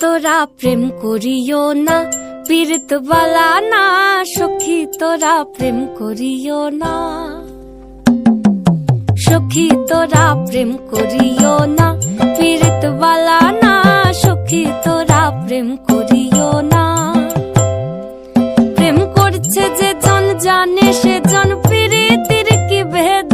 তোরা প্রেম করিও না, পীড়িত বালা না। সখী তোরা প্রেম করিও না, সখী তোরা প্রেম করিও না, পীড়িত বালা না। সখী তোরা প্রেম করিও না। প্রেম করছে যে জন জানে সে জন, পীড়িতির কি ভেদ